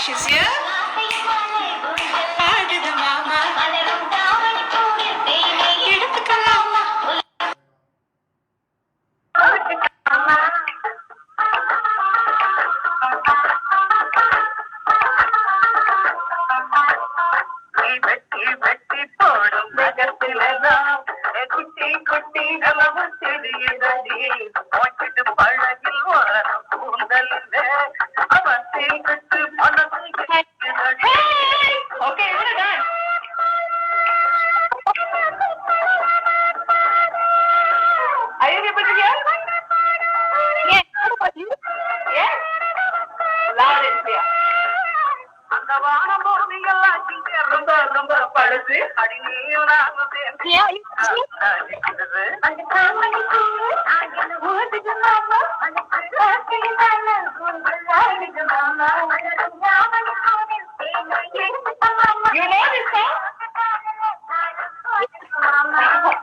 She's here. ஆடுது மாமா எடுத்துக்கலாமா வெட்டி வெட்டி போடும் நகத்தில்தான் குட்டி குட்டி நலவு தெரியுதடி போட்டுட்டு பழகில் வரும் கூந்தல் அவன் தேங்கிட்டு மனசு கேட்குதடி. Okay, we're done. Are you able to hear? Yes. Yes. Loud and clear. அந்த வானம் பூமியெல்லாம் இங்கே ரொம்ப ரொம்ப பழுது அடி நீயும் நானும் சேர்ந்து நிக்குது. அந்த காமணி பூவு ஆகின ஊதுது மாமா அந்த காத்திரி மேல கூந்தல் ஆடுது மாமா காமணி பூவில் தேனை எடுத்துக்க மாமா. You know this song?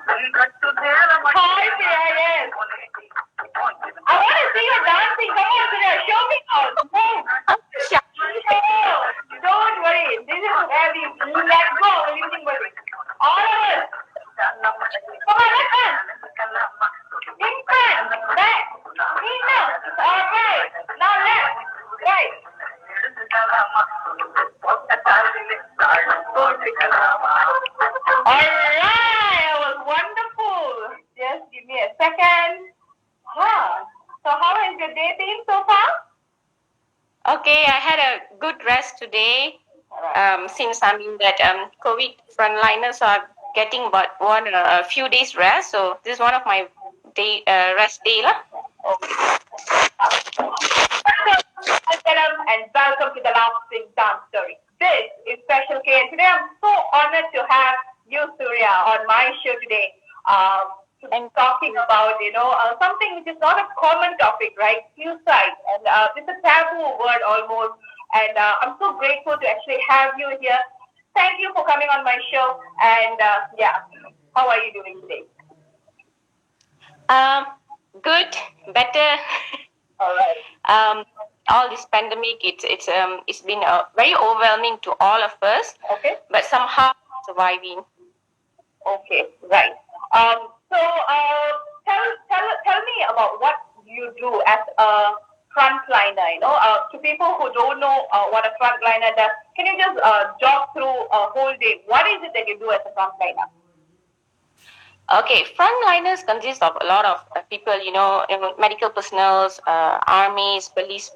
நீ கட்டு Salem Hi, Suriya, yes. I want to see you dancing. Come on, Suriya, show me out. Oh, don't worry. This is where we let go of everything worry. All of us. Come on, let's dance. In front, back, in up. All right. Now left, right. All right. That was wonderful. Just give me a second. So how has your day been so far? Okay, I had a good rest today. Since I'm in that COVID frontliners are getting but a few days rest, so this is one of my day rest day lah. And welcome to the Laughing Dance Story. This is Special K, and today I'm so honored to have you, Suriya, on my show today. And talking about, something which is not a common topic, right? Suicide. And it's a taboo word almost. And I'm so grateful to actually have you here. Thank you for coming on my show. And how are you doing today? Good, better. All right. All this pandemic, it's been very overwhelming to all of us. Okay. But somehow surviving. Okay, right. So tell me about what you do as a frontliner. To people who don't know what a frontliner does, can you just jog through a whole day? What is it that you do as a frontliner? Okay, frontliners consist of a lot of people, medical personnel, armies, police,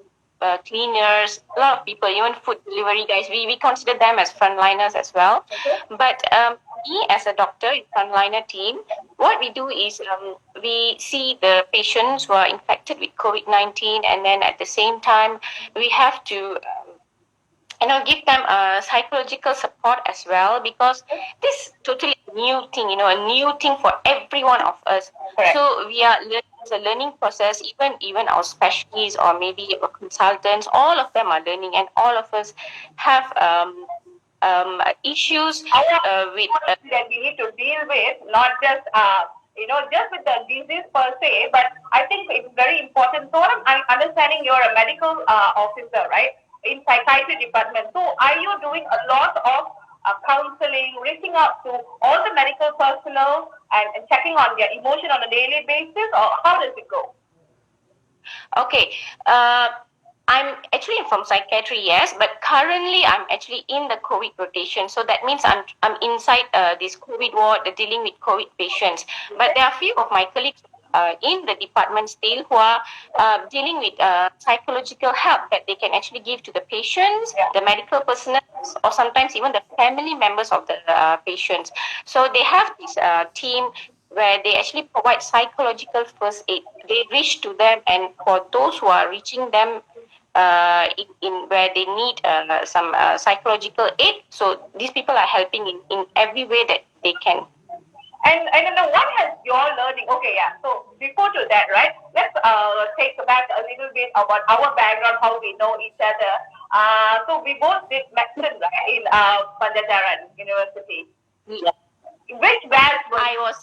cleaners, a lot of people, even food delivery guys. We consider them as frontliners as well. Okay. But me as a doctor in frontliner team, what we do is we see the patients who are infected with COVID-19, and then at the same time we have to give them psychological support as well, because this is totally new thing, a new thing for every one of us. Correct. So we are learning, it's a learning process. Even our specialists or maybe our consultants, all of them are learning, and all of us have issues with that we need to deal with, not just just with the disease per se, but I think it's very important. So I'm understanding you're a medical officer, right, in psychiatry department. So are you doing a lot of counseling, reaching out to all the medical personnel and checking on their emotion on a daily basis, or how does it go? Okay. I'm actually from psychiatry, yes, but currently I'm actually in the COVID rotation. So that means I'm inside this COVID ward, dealing with COVID patients. But there are a few of my colleagues in the department still who are dealing with psychological help that they can actually give to the patients, the medical personnel, or sometimes even the family members of the patients. So they have this team where they actually provide psychological first aid. They reach to them, and for those who are reaching them in where they need some psychological aid, so these people are helping in every way that they can. And I don't know, what has your learning? Okay, yeah. So before to that, right? Let's take back a little bit about our background, how we know each other. So we both did medicine, right, in Panjajaran University. Yeah. Which batch was? I was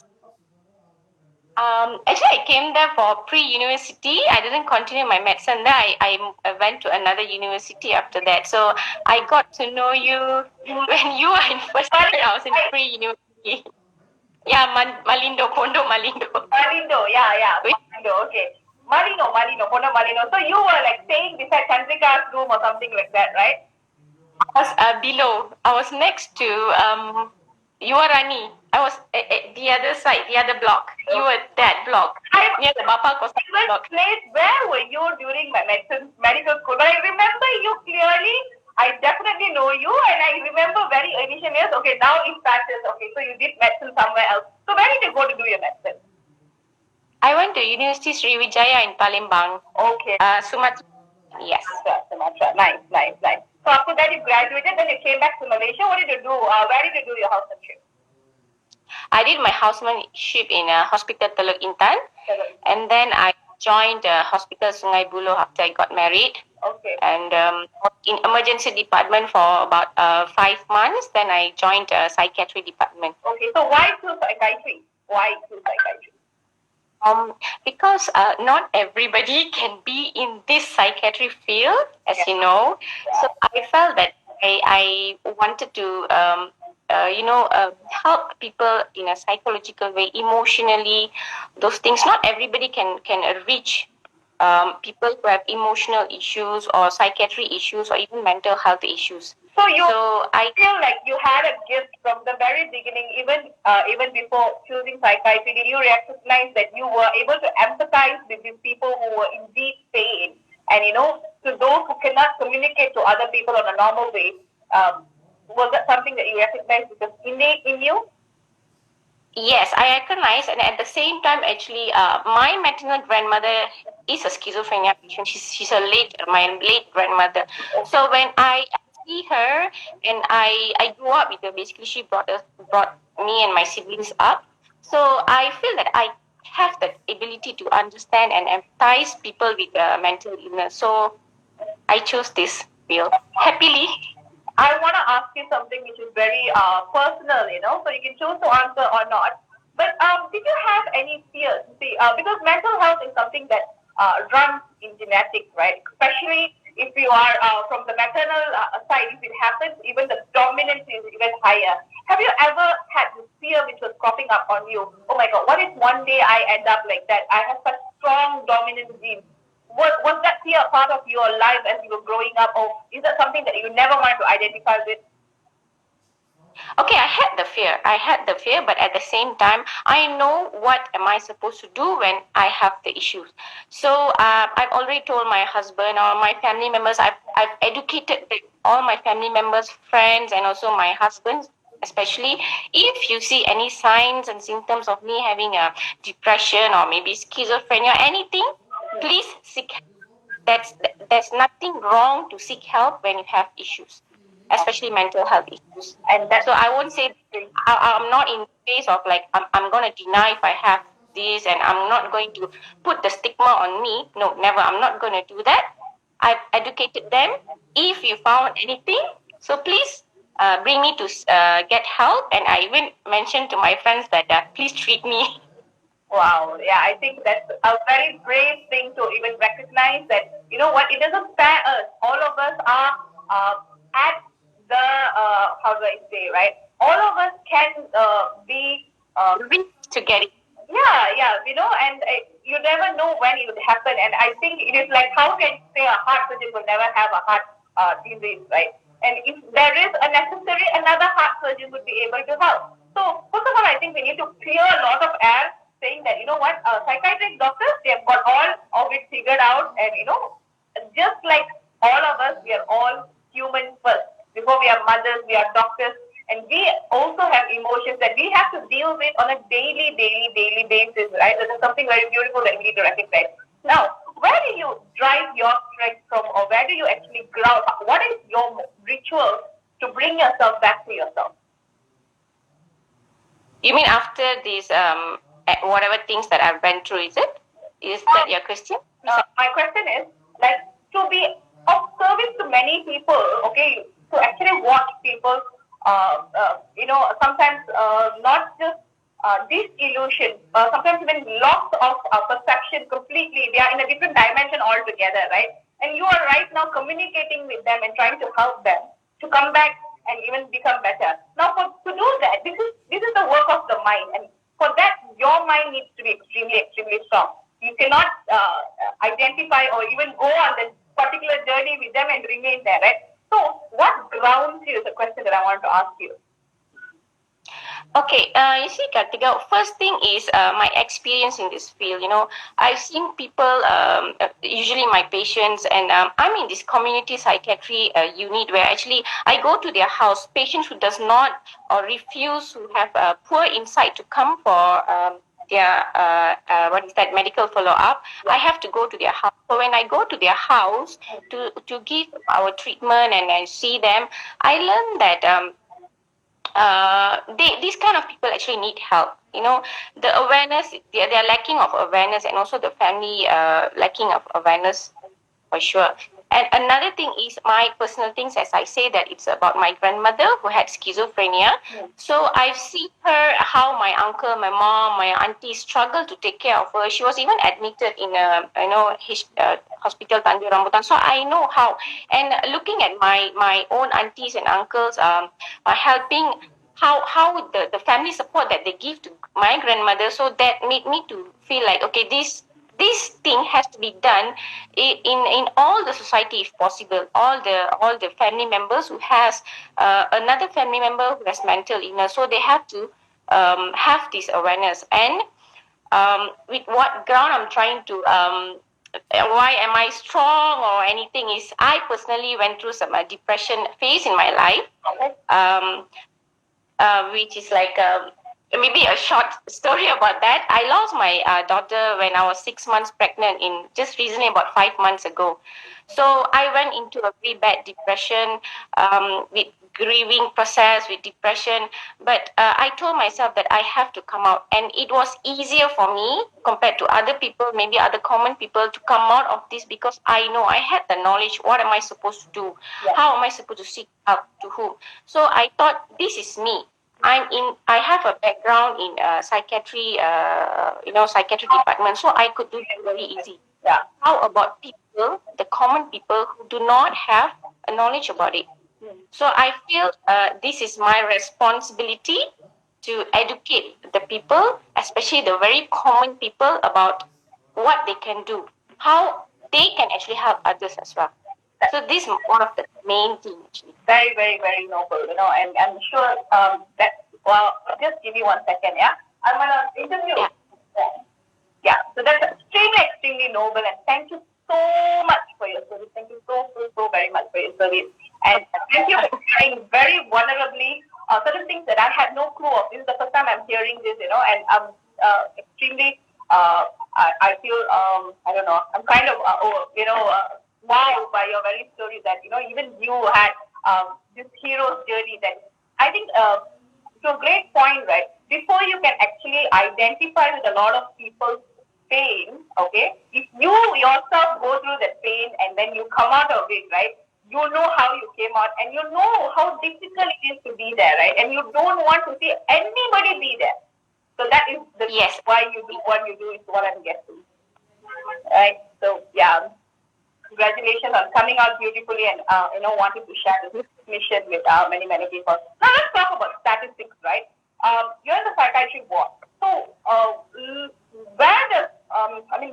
Actually, I came there for pre-university. I didn't continue my medicine there. I went to another university after that. So I got to know you when you were in first year. I was in pre-university. Yeah, Malindo, Kondo Malindo. Malindo, yeah. Malindo, okay. Pono Malino. So you were like staying beside Chandrika's room or something like that, right? I was below. I was next to Yuarani. I was at the other side, the other block. You were that block. Near the Bapa Kosa block. Place, where were you during my medical school? But I remember you clearly. I definitely know you, and I remember very initial years. Okay, now in practice. Okay, so you did medicine somewhere else. So where did you go to do your medicine? I went to University Sriwijaya in Palembang. Okay. Sumatra. Yes. Sumatra. Nice. So after that, you graduated, then you came back to Malaysia. What did you do? Where did you do your housemanship? I did my housemanship in a hospital Teluk Intan, and then I joined hospital Sungai Buloh after I got married. Okay. And in emergency department for about 5 months. Then I joined psychiatry department. Okay. So why choose psychiatry? Because not everybody can be in this psychiatry field, as you know. So I felt that I wanted to, help people in a psychological way, emotionally, those things. Not everybody can reach people who have emotional issues or psychiatry issues or even mental health issues. So I feel like you had a gift from the very beginning, even before choosing psychiatry. Did you recognize that you were able to empathize with these people who were in deep pain, and to those who cannot communicate to other people on a normal way? Was that something that you recognized because innate in you? Yes, I recognize, and at the same time, actually, my maternal grandmother is a schizophrenia patient. She's my late grandmother. So when I see her, and I grew up with her. Basically, she brought me and my siblings up. So I feel that I have the ability to understand and empathize people with mental illness. So I chose this field happily. I want to ask you something which is very personal, so you can choose to answer or not. But did you have any fears? See, because mental health is something that runs in genetics, right? Especially if you are from the maternal side, if it happens, even the dominance is even higher. Have you ever had this fear which was cropping up on you? Oh my God, what if one day I end up like that? I have such strong dominant genes. Was that fear a part of your life as you were growing up, or is that something that you never wanted to identify with? Okay, I had the fear, but at the same time, I know what am I supposed to do when I have the issues. So I've already told my husband or my family members. I've educated all my family members, friends, and also my husband. Especially if you see any signs and symptoms of me having a depression or maybe schizophrenia, anything, please seek help. There's nothing wrong to seek help when you have issues, especially mental health issues. And so I won't say I'm not in the phase of like I'm going to deny if I have this, and I'm not going to put the stigma on me. No, never. I'm not going to do that. I've educated them. If you found anything, so please bring me to get help. And I even mentioned to my friends that please treat me. Wow, yeah, I think that's a very brave thing to even recognize that, you know what, it doesn't spare us. All of us are at the, how do I say, right? All of us can be to get it. Yeah, and you never know when it would happen. And I think it is like, how can you say a heart surgeon will never have a heart disease, right? And if there is a necessary, another heart surgeon would be able to help. So, first of all, I think we need to clear a lot of air saying that, you know what, psychiatric doctors, they've got all of it figured out. And, just like all of us, we are all humans first. Before we are mothers, we are doctors. And we also have emotions that we have to deal with on a daily basis, right? This is something very beautiful that we need to recognize. Now, where do you drive your strength from, or where do you actually ground? What is your ritual to bring yourself back to yourself? You mean after these whatever things that I've went through, is it? Is that your question? My question is, like, to be of service to many people, okay, to actually watch people, sometimes not just disillusion, sometimes even loss of perception completely. They are in a different dimension altogether, right? And you are right now communicating with them and trying to help them to come back and even become better. Now, to do that, this is the work of the mind, and for that, your mind needs to be extremely, extremely strong. You cannot identify or even go on this particular journey with them and remain there, right? So, what grounds you is a question that I want to ask you. Okay, you see, Kartika, first thing is my experience in this field. I've seen people, usually my patients, and I'm in this community psychiatry unit where actually I go to their house, patients who does not or refuse, who have poor insight to come for their, what is that, medical follow-up. I have to go to their house. So when I go to their house to give our treatment and I see them, I learn that these kind of people actually need help. The awareness, they're lacking of awareness, and also the family lacking of awareness for sure. And another thing is my personal things, as I say, that it's about my grandmother who had schizophrenia. So I've seen her, how my uncle, my mom, my auntie struggle to take care of her. She was even admitted in a hospital Tanjung Rambutan. So I know how. And looking at my own aunties and uncles helping, how the family support that they give to my grandmother, so that made me to feel like, okay, this thing has to be done in all the society if possible. All the family members who has another family member who has mental illness, so they have to have this awareness. And with what ground I'm trying to why am I strong or anything is, I personally went through some depression phase in my life, which is like maybe a short story about that. I lost my daughter when I was 6 months pregnant, in just recently about 5 months ago. So I went into a very bad depression, with grieving process, with depression. But I told myself that I have to come out, and it was easier for me compared to other people, maybe other common people, to come out of this, because I know I had the knowledge. What am I supposed to do? How am I supposed to seek help, to whom? So I thought, this is me. I have a background in psychiatry, psychiatry department, so I could do it very easy. Yeah. How about people, the common people who do not have a knowledge about it? So I feel this is my responsibility to educate the people, especially the very common people, about what they can do, how they can actually help others as well. So this is one of the main things actually. Very, very, very noble, and I'm sure just give me 1 second, yeah? I'm going to interview. Yeah. Yeah, so that's extremely, extremely noble, and thank you so much for your service. Thank you so, so, so very much for your service. And thank you for sharing very vulnerably certain things that I had no clue of. This is the first time I'm hearing this, and I'm extremely, I feel, I don't know, I'm kind of, wowed by your very story that, even you had this hero's journey that I think, to a great point, right? Before you can actually identify with a lot of people's pain, okay, if you yourself go through that pain and then you come out of it, right, you know how you came out and you know how difficult it is to be there, right? And you don't want to see anybody be there. So that is the Yes. why you do what you do, is what I'm guessing. Right? So, yeah. Congratulations on coming out beautifully and wanting to share this mission with many, many people. Now let's talk about statistics, right? You're in the psychiatry ward. So where does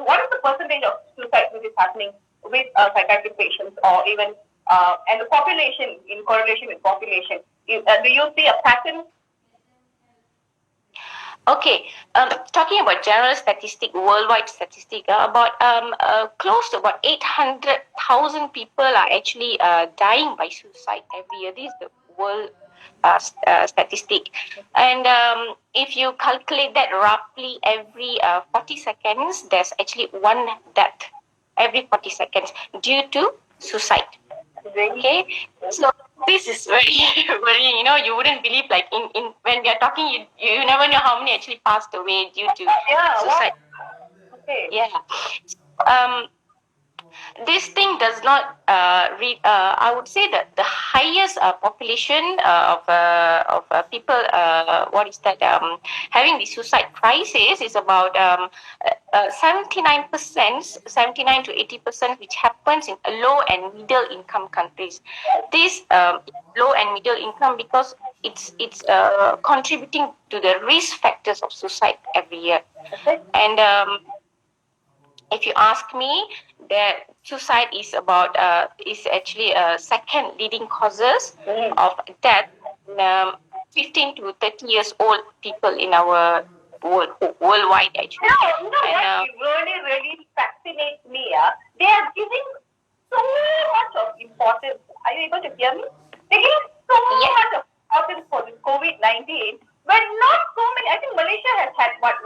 what is the percentage of suicide which is happening with psychiatric patients, or even and the population, in correlation with population? Do you see a pattern? Okay, talking about general statistic, worldwide statistic, about close to about 800,000 people are actually dying by suicide every year. This is the world statistic. And if you calculate that, roughly every 40 seconds, there's actually one death every 40 seconds due to suicide. Okay, so this is very, very, you wouldn't believe, like in when we are talking, you never know how many actually passed away due to suicide. Okay. Yeah. Um, This thing does not I would say that the highest population of people what is that having the suicide crisis is about 79%, 79 to 80%, which happens in low and middle income countries. This low and middle income because it's contributing to the risk factors of suicide every year. And if you ask me, that suicide is actually second leading causes of death in 15 to 30 years old people in our worldwide actually. What really fascinates me, they are giving so much of importance. Are you able to hear me? They give so much of importance for this COVID-19, but not so many. I think Malaysia has had what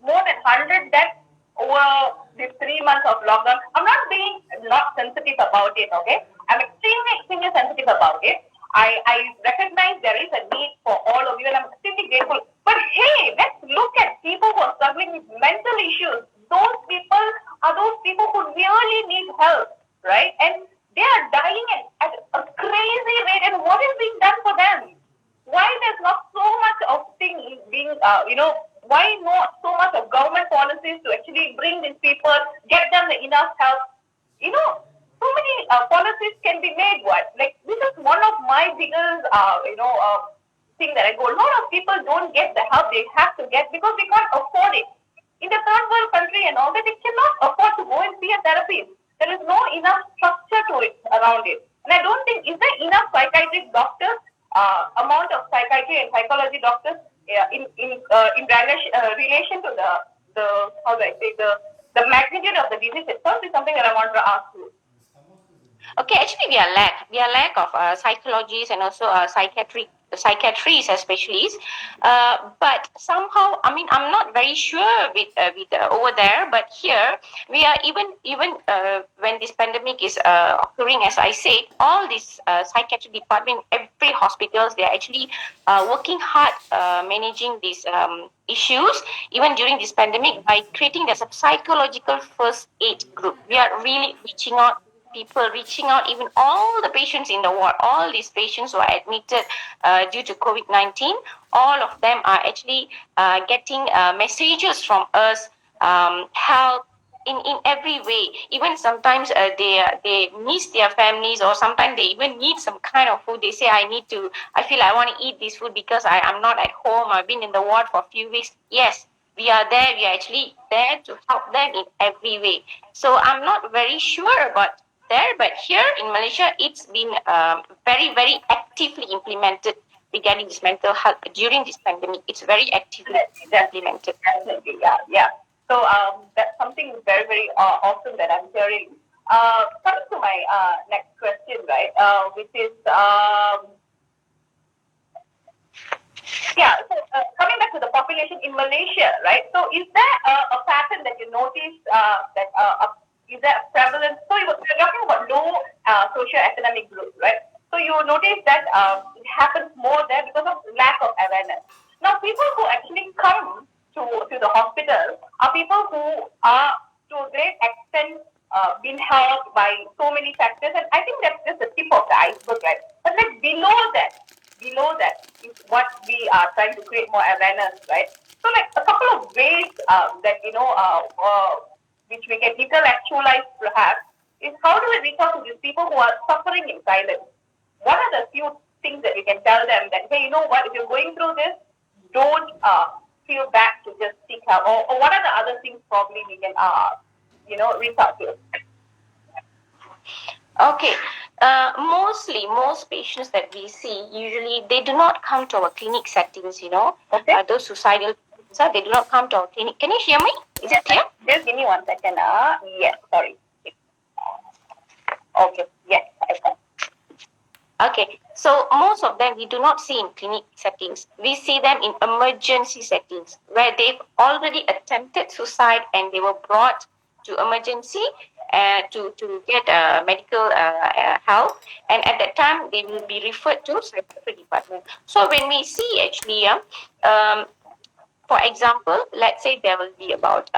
more than 100 deaths over these 3 months of lockdown. I'm not being not sensitive about it, okay? I'm extremely sensitive about it. I recognize there is a need for all of you, and I'm extremely grateful. But hey, let's look at people who are struggling with mental issues. Those people are those people who really need help, right? And they are dying at a crazy rate. And what is being done for them? Why there's not so much of thing being, why not so much of government policies to actually bring these people, get them the enough help? So many policies can be made. This is one of my biggest, thing that I go. A lot of people don't get the help they have to get because they can't afford it. In the third world country and all that, they cannot afford to go and see a therapist. There is no enough structure to it around it. And I don't think, is there enough psychiatric doctors, amount of psychiatry and psychology doctors in relation to the how do I say, the magnitude of the disease itself is something that I want to ask you. Okay, actually, we are lack of psychologists and also psychiatrists especially. But somehow, I mean, I'm not very sure with over there, but here we are even when this pandemic is occurring, as I said, all this psychiatric department, every hospitals, they are actually working hard managing these issues even during this pandemic by creating this psychological first aid group. We are really reaching out, even all the patients in the ward, all these patients who are admitted due to COVID-19, all of them are actually getting messages from us, help in every way. Even sometimes they miss their families, or sometimes they even need some kind of food. They say, I feel I want to eat this food because I'm not at home. I've been in the ward for a few weeks. Yes, we are there. We are actually there to help them in every way. So I'm not very sure about there, but here in Malaysia, it's been very, very actively implemented regarding this mental health during this pandemic. It's very actively implemented. Definitely, yeah. So that's something very, very awesome that I'm hearing. Coming to my next question, right, which is so coming back to the population in Malaysia, right? So is there a pattern that you notice that is there a prevalence? So we're talking about low socioeconomic groups, right? So you notice that it happens more there because of lack of awareness. Now, people who actually come to the hospital are people who are to a great extent been helped by so many factors, and I think that's just the tip of the iceberg, right? But like below that is what we are trying to create more awareness, right? So like a couple of ways that which we can intellectualize perhaps is how do we reach out to these people who are suffering in silence? What are the few things that we can tell them that, hey, you know what, if you're going through this, don't feel bad to just seek help, or what are the other things probably we can reach out to? Okay. Most patients that we see, usually they do not come to our clinic settings, Okay. Those suicidal patients, they do not come to our clinic. Can you hear me? Is it clear? Just give me 1 second. Yes, sorry. Okay, yes, I can. Okay, so most of them we do not see in clinic settings. We see them in emergency settings where they've already attempted suicide and they were brought to emergency to get medical help, and at that time they will be referred to psychiatric department. So when we see actually, for example, let's say there will be about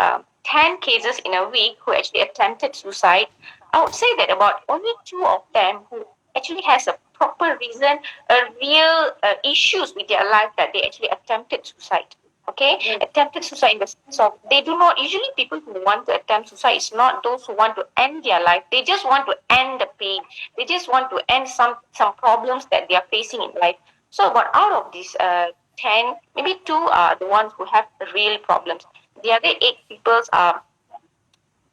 10 cases in a week who actually attempted suicide. I would say that about only two of them who actually has a proper reason, a real issues with their life that they actually attempted suicide. Okay, attempted suicide in the sense of they do not usually people who want to attempt suicide is not those who want to end their life. They just want to end the pain. They just want to end some problems that they are facing in life. So, but out of these 10, maybe two are the ones who have real problems. The other eight peoples are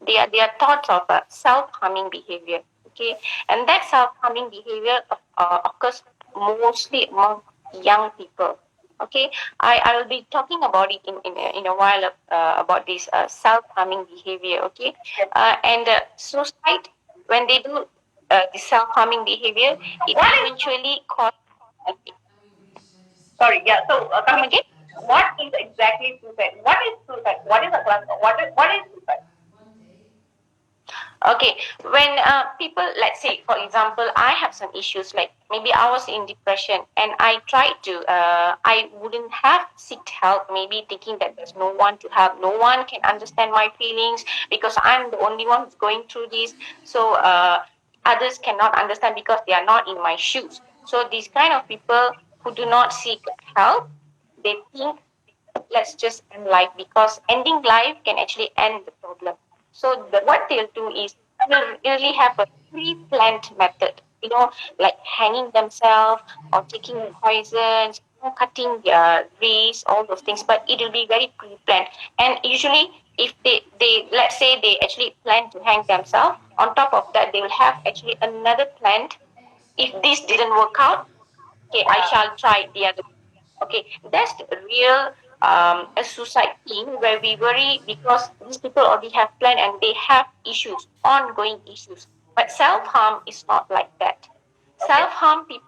they are thoughts of self-harming behavior. Okay, and that self-harming behavior occurs mostly among young people. Okay, I will be talking about it in a while about this self-harming behavior. Okay, and suicide when they do the self-harming behavior, it What is, eventually causes. sorry, yeah, so Come coming, again. what is exactly suicide? What is suicide? What is a class? What is suicide? Okay, when people, let's say, for example, I have some issues, like maybe I was in depression and I tried to, I wouldn't have seeked help, maybe thinking that there's no one to help, no one can understand my feelings because I'm the only one who's going through this. So others cannot understand because they are not in my shoes. So these kind of people who do not seek help, they think let's just end life because ending life can actually end the problem. So what they'll do is they'll really have a pre-planned method, like hanging themselves or taking poisons, cutting their wrists, all those things. But it will be very pre-planned. And usually, if they let's say they actually plan to hang themselves, on top of that, they will have actually another plan. If this didn't work out, okay, I shall try the other. Okay, that's the real a suicide thing where we worry because these people already have plan and they have issues, ongoing issues. But self harm is not like that. Okay. Self harm people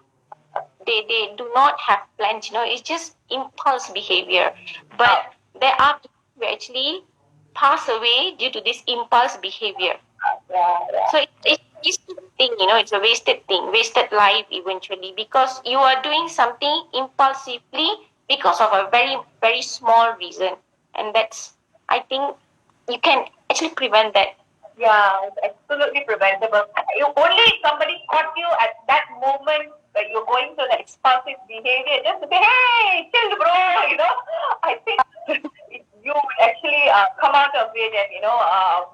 they do not have plans. It's just impulse behavior. But Oh, there are people who actually pass away due to this impulse behavior. yeah, yeah. So it's a wasted thing, it's a wasted thing, wasted life eventually because you are doing something impulsively because of a very, very small reason. And that's, I think, you can actually prevent that. Yeah, it's absolutely preventable. You only if somebody caught you at that moment that you're going through the explosive behavior, just to say, "Hey, chill, bro." I think you would actually come out of it and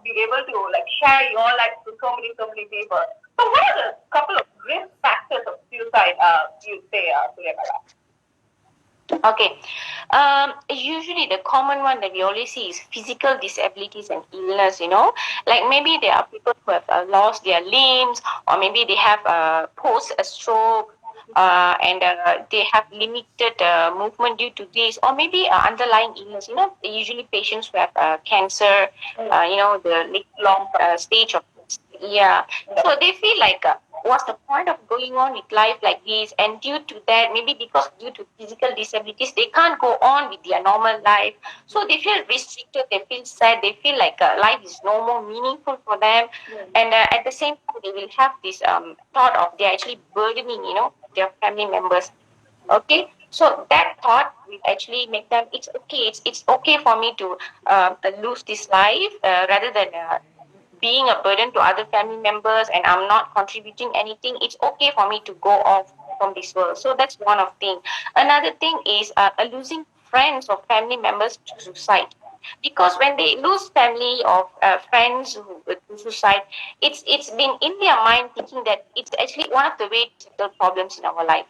be able to like share your life to so many people. So, what are the couple of risk factors of suicide? You say, Surya? Okay. Usually the common one that we always see is physical disabilities and illness, like maybe there are people who have lost their limbs or maybe they have post a stroke and they have limited movement due to this or maybe underlying illness, usually patients who have cancer, the late Long term. stage of, yeah, so they feel like what's the point of going on with life like this? And due to that, maybe because due to physical disabilities, they can't go on with their normal life. So they feel restricted, they feel sad, they feel like life is no more meaningful for them. And at the same time, they will have this thought of they're actually burdening, their family members. Okay, so that thought will actually make them it's okay for me to lose this life rather than being a burden to other family members and I'm not contributing anything. It's okay for me to go off from this world. So that's one of thing. Another thing is losing friends or family members to suicide, because when they lose family or friends to suicide, it's been in their mind thinking that it's actually one of the way to settle problems in our life.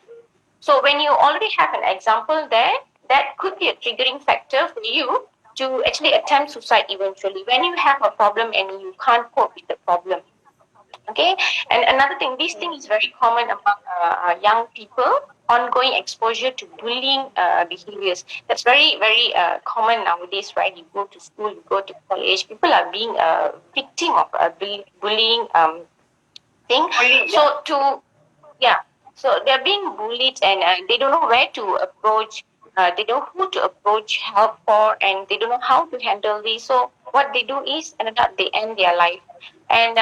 So when you already have an example there, that could be a triggering factor for you to actually attempt suicide eventually when you have a problem and you can't cope with the problem. Okay. And another thing, this thing is very common among young people. Ongoing exposure to bullying behaviors. That's very, very common nowadays, right? You go to school, you go to college, people are being a victim of bullying thing. Only, yeah. So to yeah, so they're being bullied and they don't know where to approach. They don't know who to approach help for, and they don't know how to handle this. So what they do is, and they end their life. And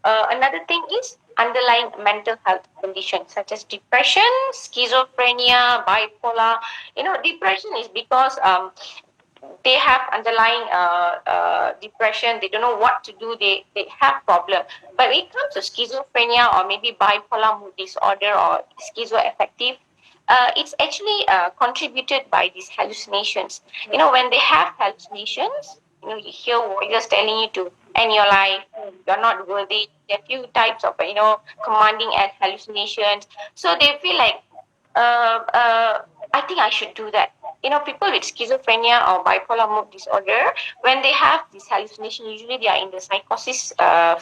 another thing is underlying mental health conditions such as depression, schizophrenia, bipolar. Depression is because they have underlying depression. They don't know what to do. They have problem. But when it comes to schizophrenia or maybe bipolar mood disorder or schizoaffective, it's actually contributed by these hallucinations. When they have hallucinations, you hear voices telling you to end your life, you're not worthy. There are few types of, commanding and hallucinations. So they feel like, I think I should do that. People with schizophrenia or bipolar mood disorder, when they have this hallucination, usually they are in the psychosis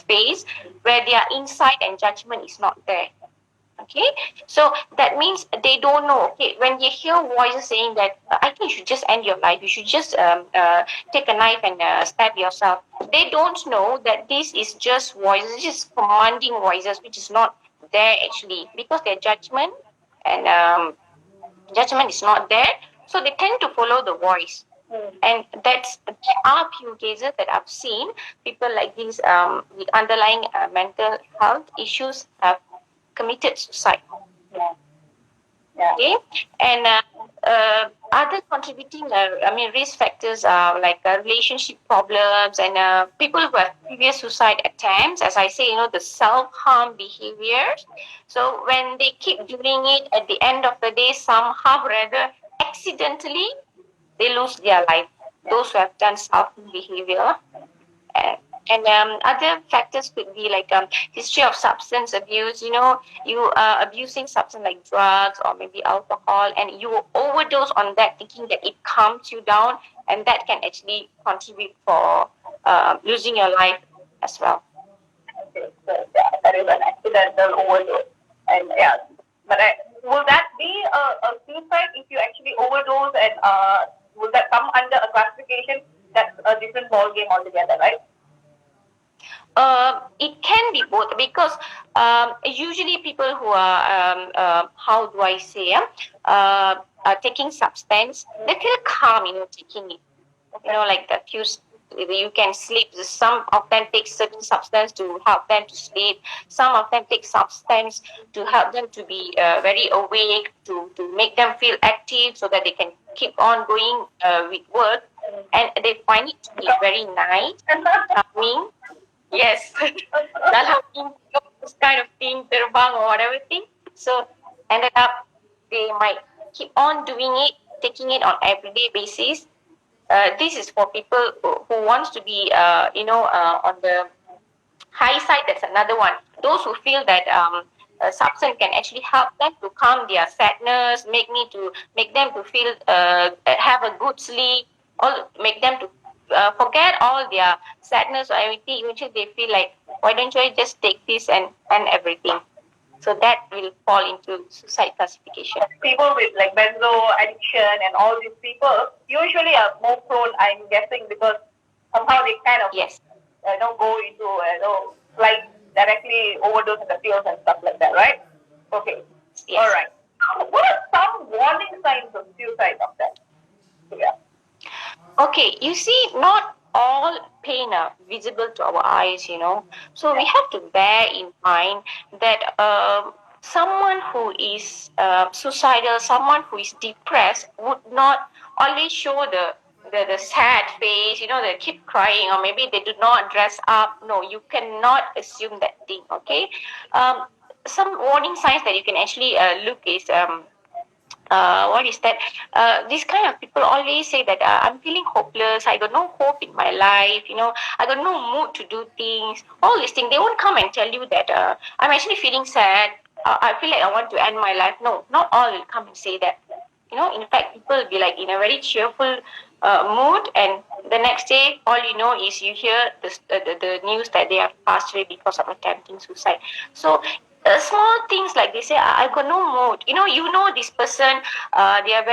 phase where their insight and judgment is not there. Okay, so that means they don't know. Okay, when you hear voices saying that, I think you should just end your life, you should just take a knife and stab yourself, they don't know that this is just voices, just commanding voices, which is not there actually, because their and judgment is not there. So they tend to follow the voice. And there are few cases that I've seen people like these with underlying mental health issues have committed suicide. Yeah. Yeah. Okay, and other contributing, risk factors are like relationship problems and people who have previous suicide attempts. As I say, the self-harm behaviors. So when they keep doing it, at the end of the day, somehow rather accidentally, they lose their life. Those who have done self-harm behavior. Uh, and other factors could be like history of substance abuse. You are abusing substance like drugs or maybe alcohol, and you overdose on that, thinking that it calms you down, and that can actually contribute for losing your life as well. Okay. So yeah, that is an accidental overdose. And yeah, but will that be a suicide if you actually overdose, and will that come under a classification that's a different ball game altogether, right? It can be both, because usually people who are how do I say are taking substance, they feel calm, taking it. Like the few, you can sleep. Some of them take certain substance to help them to sleep. Some of them take substance to help them to be very awake, to make them feel active so that they can keep on going with work. And they find it to be very nice, calming. Yes. Dalam mimpi this kind of thing, terbang or whatever thing. So ended up they might keep on doing it, taking it on everyday basis. This is for people who wants to be, on the high side. That's another one. Those who feel that substance can actually help them to calm their sadness, make them to feel have a good sleep, or make them to forget all their sadness or everything. Eventually, they feel like, why don't I just take this and everything? So that will fall into suicide classification. People with like benzo addiction and all these people usually are more prone, I'm guessing, because somehow they kind of Yes. Go into like directly overdose in the fields and stuff like that, right? Okay. Yes. All right. What are some warning signs of suicide, doctor? Yeah. Okay, you see, not all pain are visible to our eyes. So we have to bear in mind that someone who is suicidal, someone who is depressed, would not always show the sad face, they keep crying, or maybe they do not dress up. No, you cannot assume that thing, okay? Some warning signs that you can actually look is what is that? These kind of people always say that I'm feeling hopeless. I got no hope in my life. I got no mood to do things. All these things, they won't come and tell you that I'm actually feeling sad. I feel like I want to end my life. No, not all will come and say that. In fact, people will be like in a very cheerful mood, and the next day, all you know is you hear the news that they have passed away because of attempting suicide. So small things like they say, I got no mood. This person, they are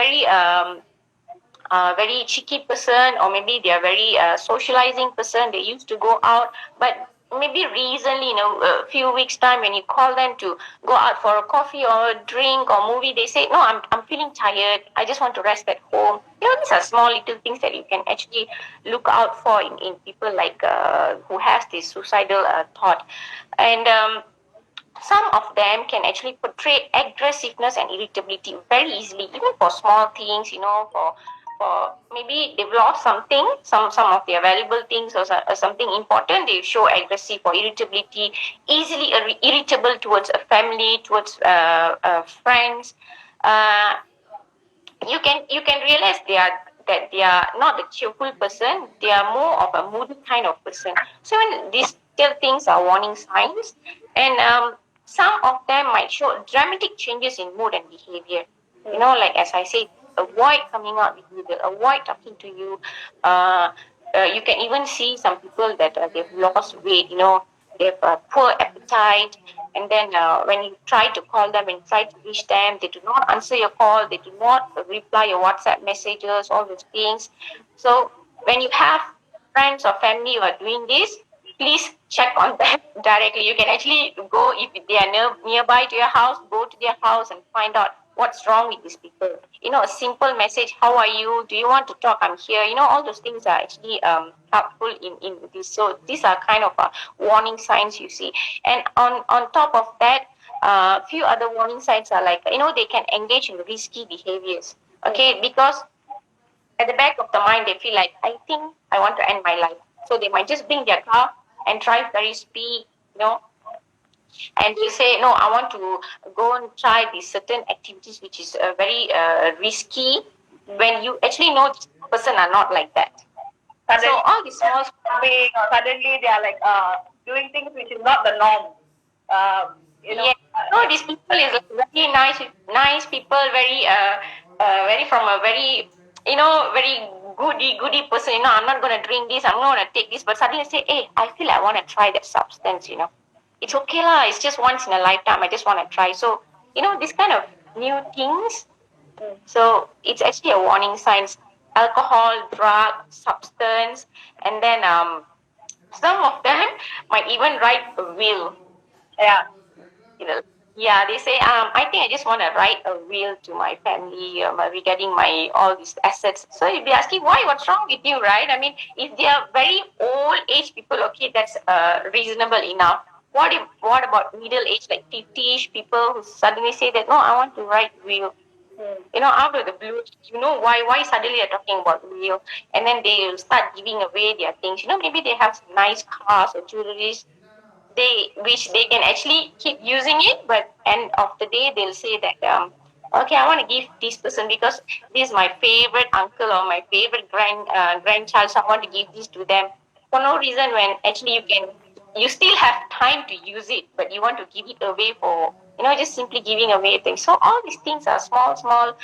very cheeky person, or maybe they are very socializing person. They used to go out, but maybe recently, a few weeks time, when you call them to go out for a coffee or a drink or movie, they say, no, I'm feeling tired. I just want to rest at home. These are small little things that you can actually look out for in people like who has this suicidal thought. And some of them can actually portray aggressiveness and irritability very easily, even for small things, for maybe they've lost something, some of their valuable things, or something important. They show aggressive or irritability, easily irritable towards a family, towards friends. Uh, you can realize they are not a cheerful person. They are more of a moody kind of person. So when these still things are warning signs, and some of them might show dramatic changes in mood and behavior. Like as I said, avoid coming out with you, they'll avoid talking to you. uh, you can even see some people that they've lost weight. They have poor appetite, and then when you try to call them and try to reach them, they do not answer your call, they do not reply your WhatsApp messages, all those things. So when you have friends or family who are doing this, please check on them directly. You can actually go, if they are nearby to your house, go to their house and find out what's wrong with these people. A simple message, how are you, do you want to talk, I'm here. All those things are actually helpful in this. So these are kind of warning signs you see. And on top of that, few other warning signs are like, they can engage in risky behaviors. Okay, because at the back of the mind they feel like, I think I want to end my life. So they might just bring their car and drive very speed, you know, and you say, no, I want to go and try these certain activities which is very risky, when you actually know this person are not like that. Suddenly, So all these small or suddenly they are like doing things which is not the norm. You know, yeah, no, these people is like very nice people, very from a very, very goody person. I'm not gonna drink this, I'm not gonna take this, but suddenly say, hey, I feel I want to try that substance. It's okay lah. It's just once in a lifetime. I just want to try. So this kind of new things. So it's actually a warning signs. Alcohol, drug, substance, and then some of them might even write a will. yeah. you know, yeah, they say, I think I just want to write a will to my family regarding my all these assets. So you'll be asking, why? What's wrong with you, right? I mean, if they are very old age people, okay, that's reasonable enough. What about middle age, like 50ish people who suddenly say that, no, I want to write will. Out of the blue, why suddenly they're talking about will, and then they will start giving away their things. Maybe they have some nice cars or jewelries, which they can actually keep using it, but end of the day they'll say that, okay, I want to give this person because this is my favorite uncle or my favorite grandchild, so I want to give this to them for no reason, when actually you still have time to use it, but you want to give it away for, just simply giving away things. So all these things are small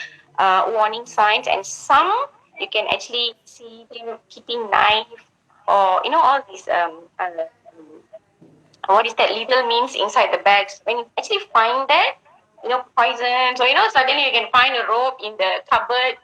warning signs, and some you can actually see them keeping knife, or all these what is that little means inside the bags. When you actually find that, poisons, or suddenly you can find a rope in the cupboard.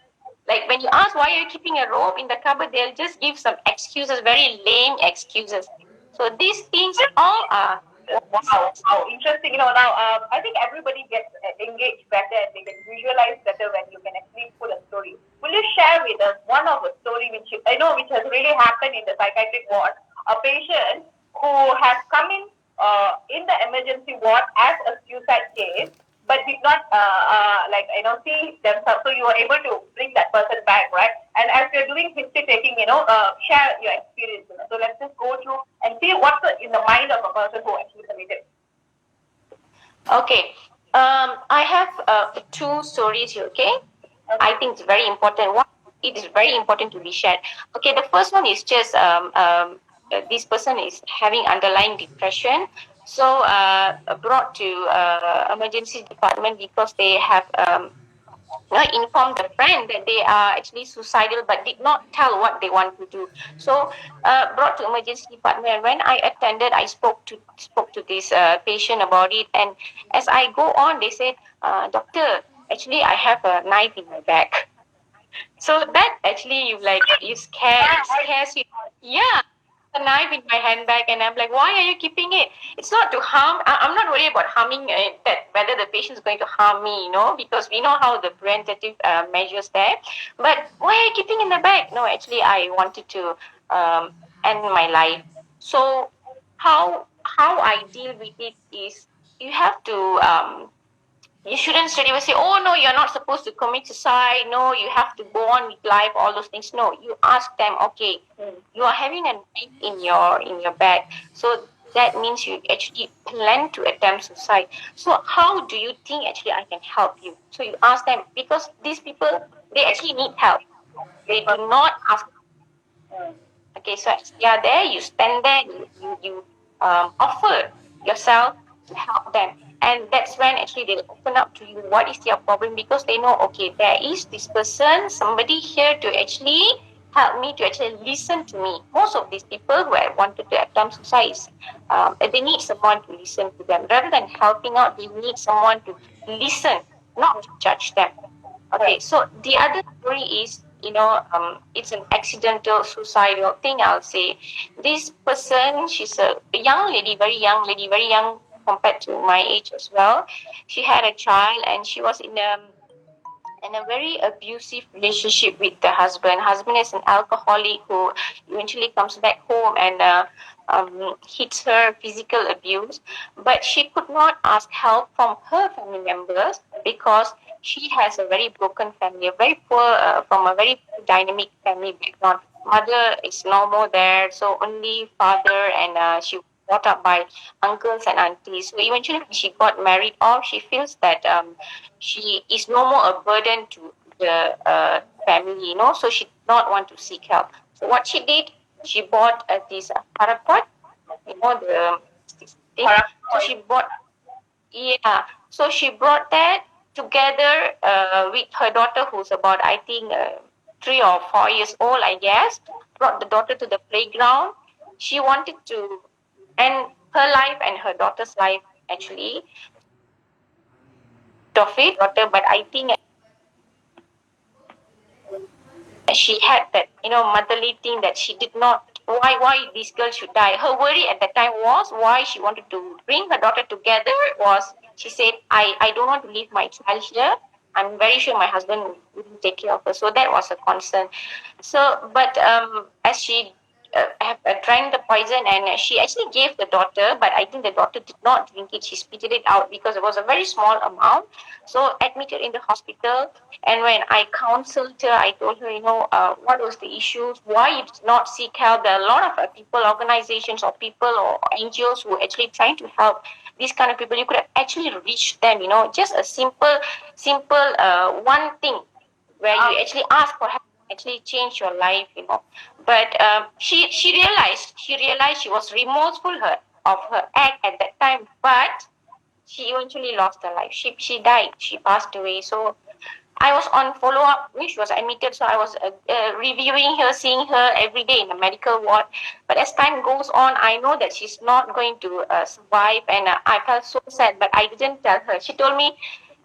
Like when you ask why you're keeping a rope in the cupboard, they'll just give some excuses, very lame excuses. So these things all are warning Wow, signs. wow, interesting. Now I think everybody gets engaged better and they can visualize better when you can actually pull a story. Will you share with us one of the story which I know which has really happened in the psychiatric ward? A patient who has come in the emergency ward as a suicide case, but did not see themselves. So you were able to bring that person back, right? And as you're doing history taking, share your experience. So let's just go through and see what's in the mind of a person who actually committed. Okay. I have two stories here, okay? I think it's very important. One, it is very important to be shared. Okay, the first one is just this person is having underlying depression. So brought to emergency department because they have informed the friend that they are actually suicidal, but did not tell what they want to do. So brought to emergency department. When I attended, I spoke to this patient about it, and as I go on, they said, doctor, actually I have a knife in my back. So that actually it scares you. Yeah, a knife in my handbag, and I'm like, why are you keeping it? It's not to harm. I'm not worried about harming that, whether the patient is going to harm me, because we know how the preventative measures there. But why are you keeping in the bag? No, actually, I wanted to end my life. So how I deal with it is, you have to You shouldn't straight away say, "Oh no, you're not supposed to commit suicide. No, you have to go on with life." All those things. No, you ask them. Okay, you are having a knife in your bag, so that means you actually plan to attempt suicide. So how do you think actually I can help you? So you ask them, because these people, they actually need help. They do not ask. Okay, so as they are there, you stand there, you offer yourself to help them. And that's when actually they'll open up to you what is their problem, because they know, okay, there is this person, somebody here to actually help me, to actually listen to me. Most of these people who have wanted to attempt suicide, they need someone to listen to them. Rather than helping out, they need someone to listen, not to judge them. Okay, so the other story is, it's an accidental suicidal thing, I'll say. This person, she's a young lady, very young compared to my age as well. She had a child, and she was in a very abusive relationship with the husband. Husband is an alcoholic who eventually comes back home and hits her physical abuse. But she could not ask help from her family members because she has a very broken family, a very poor, from a very dynamic family background. Mother is no more there, so only father, and she was brought up by uncles and aunties. So eventually, when she got married off, she feels that she is no more a burden to the family, so she did not want to seek help. So what she did, she bought this paraquat, the thing. So she bought, yeah, so she brought that together with her daughter, who's about, I think, 3 or 4 years old, I guess. Brought the daughter to the playground. She wanted to end her life and her daughter's life, actually, of it, daughter. But I think she had that, motherly thing, that she did not, why this girl should die. Her worry at that time was why she wanted to bring her daughter together was, she said, I don't want to leave my child here. I'm very sure my husband wouldn't take care of her. So that was a concern. So, but as she drank the poison, and she actually gave the daughter, but I think the daughter did not drink it. She spit it out because it was a very small amount. So admitted in the hospital, and when I counseled her, I told her, what was the issues, why you did not seek help. There are a lot of people, organizations, or people, or NGOs who are actually trying to help these kind of people. You could have actually reached them, just a simple one thing where you actually ask for help, actually change your life, But she realized she was remorseful of her act at that time, but she eventually lost her life. She died. She passed away. So I was on follow up, which was admitted. So I was reviewing her, seeing her every day in the medical ward. But as time goes on, I know that she's not going to survive, and I felt so sad. But I didn't tell her. She told me,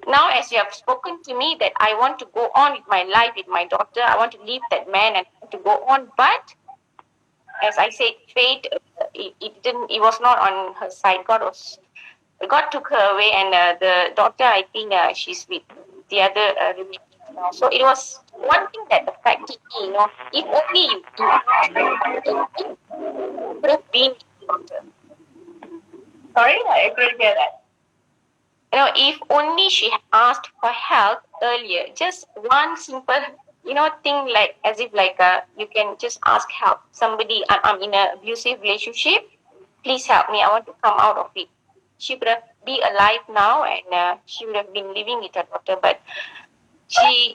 "Now, as you have spoken to me, that I want to go on with my life with my daughter. I want to leave that man and to go on." But as I said, fate, it didn't. It was not on her side. God took her away, and the daughter, I think, she's with the other relatives now. So it was one thing that affected me. If only you could have been with the daughter. Sorry, I couldn't hear that. If only she had asked for help earlier, just one simple, thing, like as if like you can just ask help. Somebody, I'm in an abusive relationship. Please help me. I want to come out of it. She could have be alive now, and she would have been living with her daughter. But she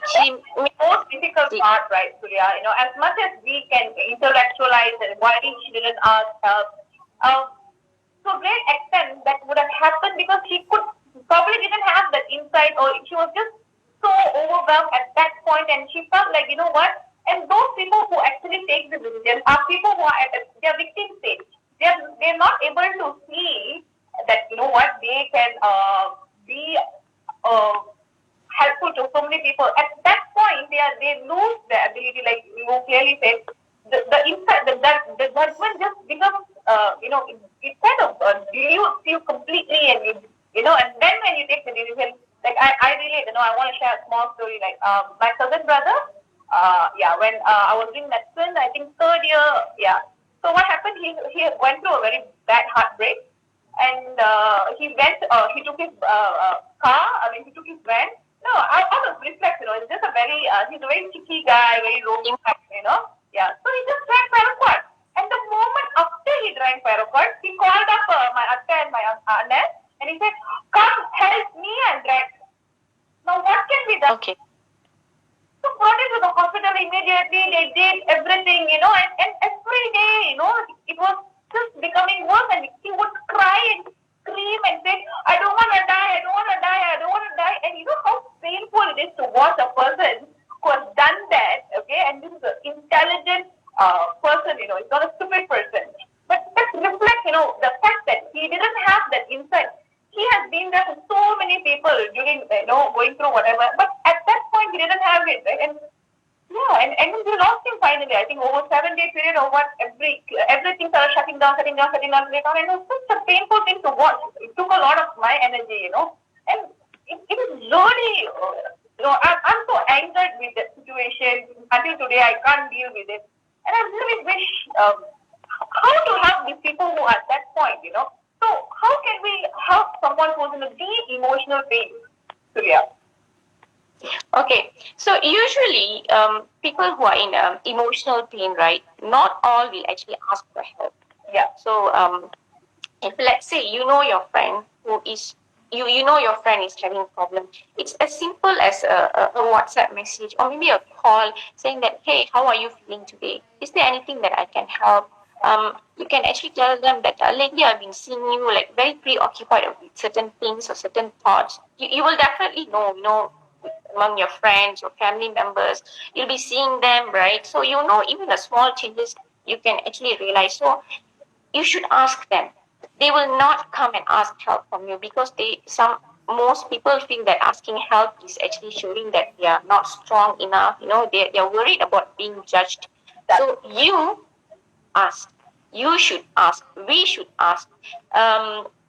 Most difficult she, part, right, Surya? As much as we can intellectualize and why she didn't ask help, um, to a great extent that would have happened because she could probably didn't have that insight, or she was just so overwhelmed at that point, and she felt like, what? And those people who actually take the decision are people who are at their victim stage. They're not able to see that, what, they can be uh, helpful to so many people. At that point, they lose the ability, like you clearly said, the insight, the judgment just becomes, it kind of dilutes you completely, and and then when you take the decision, like I really, I want to share a small story. Like my cousin brother, when I was in medicine, I think third year, yeah. So what happened? He went through a very bad heartbreak, and he took his car. I mean, he took his van. No, I was reflex. It's just a very. He's a very cheeky guy, very roaming guy. Yeah. So he just drank Paraquat. And the moment after he drank Paraquat, he called up my atta and my aunt, and he said, "Come help me and drink." Now, what can be done? Okay. So brought him to the hospital immediately. They did everything, and every day, it was just becoming worse. And he would cry and scream and say, "I don't want to die. I don't want to die. I don't want to die." And you know how painful it is to watch a person who has done that. Okay, and this is an intelligent person. It's not a stupid person. But that reflects, the fact that he didn't have that insight. He has been there for so many people during, going through whatever. But at that point, he didn't have it, right? And yeah, and we lost him finally. I think over 7 day period or what, everything started shutting down, shutting down, shutting down, shutting down. And it was such a painful thing to watch. It took a lot of my energy, And it is really, I'm so angered with that situation. Until today, I can't deal with it. And I really wish how to help these people who are at that point, So how can we help someone who's in a deep emotional pain, Suriya? Okay, so usually people who are in emotional pain, right? Not all will actually ask for help. Yeah. So if let's say your friend who is you know your friend is having a problem, it's as simple as a WhatsApp message or maybe a call saying that, hey, how are you feeling today? Is there anything that I can help? You can actually tell them that lately I've been seeing you like very preoccupied with certain things or certain thoughts. You will definitely know among your friends or family members, you'll be seeing them, right? So even the small changes you can actually realize. So you should ask them. They will not come and ask help from you because most people feel that asking help is actually showing that they are not strong enough. They're worried about being judged. So you ask. You should ask. We should ask.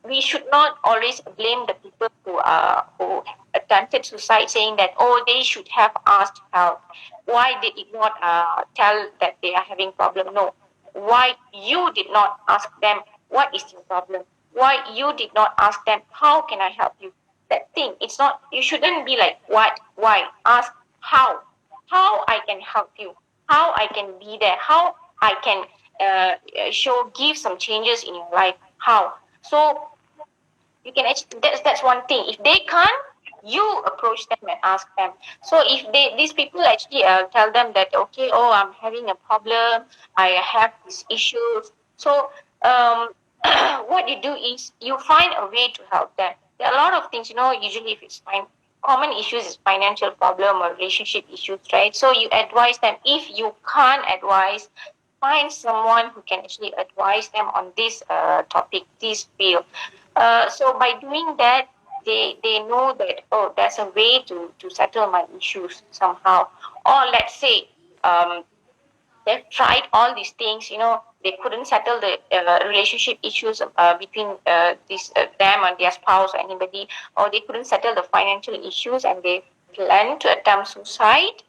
We should not always blame the people who attempted suicide, saying that they should have asked help. Why they did not tell that they are having problem? No. Why you did not ask them what is your problem? Why you did not ask them how can I help you? That thing. It's not. You shouldn't be like what, why. Ask how. How I can help you? How I can be there? How I can give some changes in your life. How? So you can actually, that's one thing. If they can't, you approach them and ask them. So if these people actually tell them that, okay, I'm having a problem, I have these issues. So what you do is you find a way to help them. There are a lot of things, usually if it's fine, common issues is financial problem or relationship issues, right? So you advise them. If you can't advise, find someone who can actually advise them on this topic, this field. So by doing that, they know that there's a way to settle my issues somehow. Or let's say they've tried all these things, they couldn't settle the relationship issues between them and their spouse or anybody, or they couldn't settle the financial issues and they plan to attempt suicide.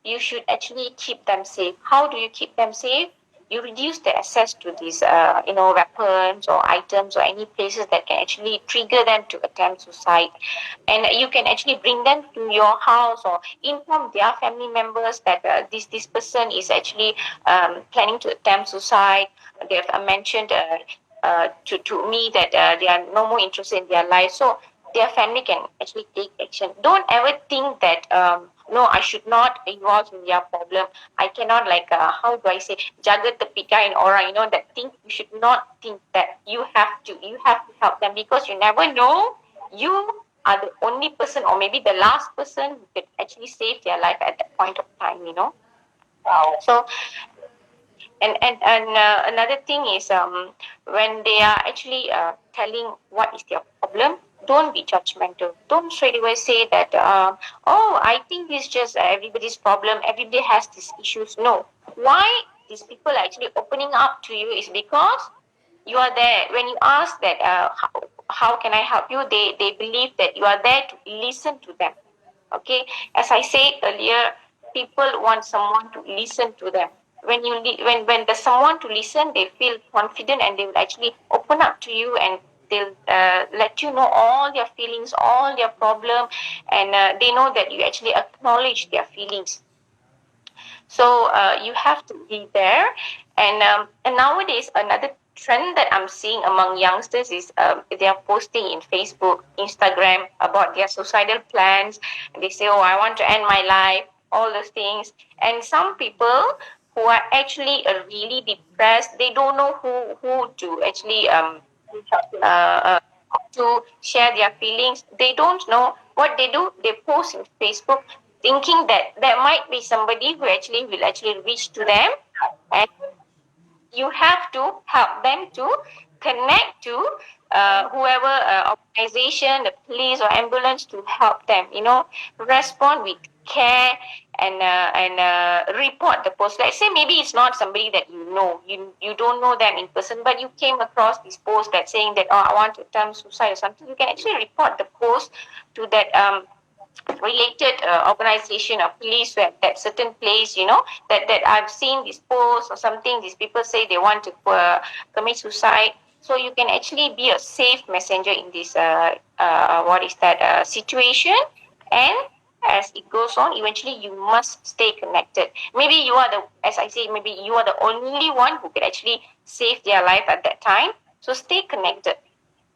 You should actually keep them safe. How do you keep them safe? You reduce the access to these, weapons or items or any places that can actually trigger them to attempt suicide. And you can actually bring them to your house or inform their family members that this person is actually planning to attempt suicide. They have mentioned to me that they are no more interested in their life. So their family can actually take action. Don't ever think that no, I should not involve in their problem. I cannot how do I say jagat the pita in aura, that thing. You should not think that you have to help them because you never know. You are the only person or maybe the last person who could actually save their life at that point of time. Wow. So and another thing is when they are actually telling what is their problem, don't be judgmental. Don't straight away say that I think it's just everybody's problem, everybody has these issues. No. Why these people are actually opening up to you is because you are there. When you ask that how can I help you, they believe that you are there to listen to them. Okay, as I said earlier, people want someone to listen to them. When when there's someone to listen, they feel confident and they will actually open up to you and they'll let you know all their feelings, all their problem, and they know that you actually acknowledge their feelings. So you have to be there. And nowadays, another trend that I'm seeing among youngsters is they are posting in Facebook, Instagram about their suicidal plans. They say, "Oh, I want to end my life," all those things. And some people who are actually really depressed, they don't know who to actually to share their feelings. They don't know what they do. They post in Facebook, thinking that there might be somebody who actually will actually reach to them, and you have to help them to connect to whoever organization, the police or ambulance to help them. Respond with care and report the post. Let's say maybe it's not somebody that you don't know them in person, but you came across this post that saying that, oh, I want to attempt suicide or something. You can actually report the post to that related organization or police at that certain place, that I've seen this post or something. These people say they want to commit suicide. So you can actually be a safe messenger in this what is that situation. And as it goes on, eventually you must stay connected. Maybe you are the, as I say, maybe you are the only one who can actually save their life at that time. So stay connected.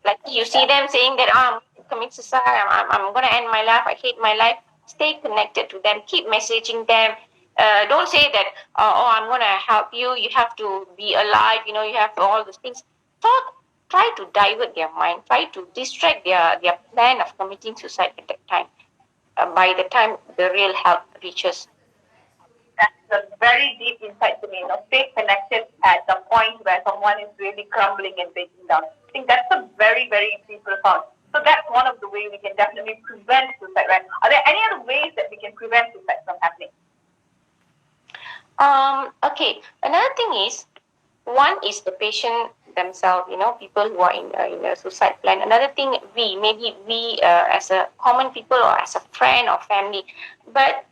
Like you see them saying that, I'm commit suicide, I'm going to end my life, I hate my life. Stay connected to them, keep messaging them. Don't say that, oh, I'm going to help you, you have to be alive, you have to all those things. Try to divert their mind, try to distract their plan of committing suicide at that time, by the time the real help reaches. That's a very deep insight to me. Stay connected at the point where someone is really crumbling and breaking down. I think that's a very, very deep profound. So that's one of the ways we can definitely prevent suicide, right? Are there any other ways that we can prevent suicide from happening? Okay, another thing is, one is the patient themselves, people who are in a suicide plan. Another thing, maybe we as a common people or as a friend or family, but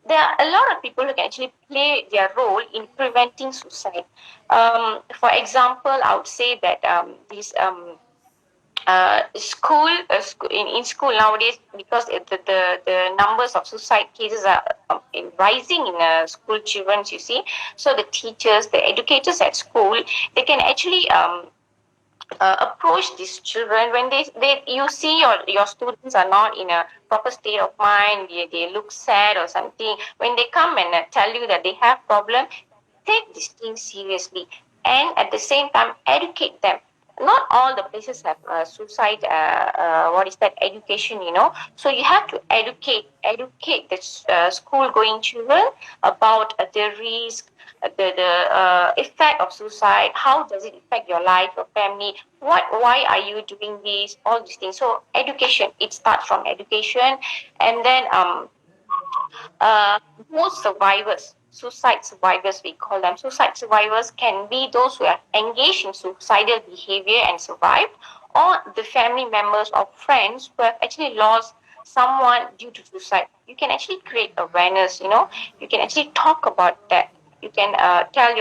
there are a lot of people who can actually play their role in preventing suicide. For example, I would say that these in school nowadays, because the numbers of suicide cases are rising in school children, you see. So the teachers, the educators at school, they can actually approach these children when they you see your students are not in a proper state of mind, they look sad or something. When they come and tell you that they have problem, take this thing seriously, and at the same time educate them. Not all the places have suicide what is that education, so you have to educate the school going children about the risk, the effect of suicide. How does it affect your life, your family? Why are you doing this? All these things. So education, it starts from education. And then uh, most survivors, suicide survivors, we call them. Suicide survivors can be those who have engaged in suicidal behavior and survived, or the family members or friends who have actually lost someone due to suicide. You can actually create awareness, you can actually talk about that. You can tell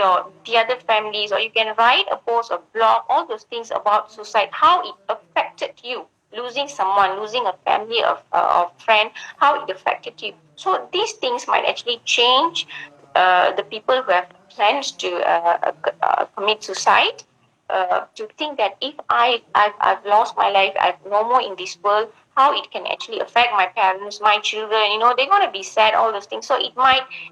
the other families, or you can write a post or blog, all those things about suicide, how it affected you, losing someone, losing a family of friend, how it affected you. So these things might actually change the people who have plans to commit suicide, to think that if I've lost my life, I've no more in this world, how it can actually affect my parents, my children, they're going to be sad, all those things. So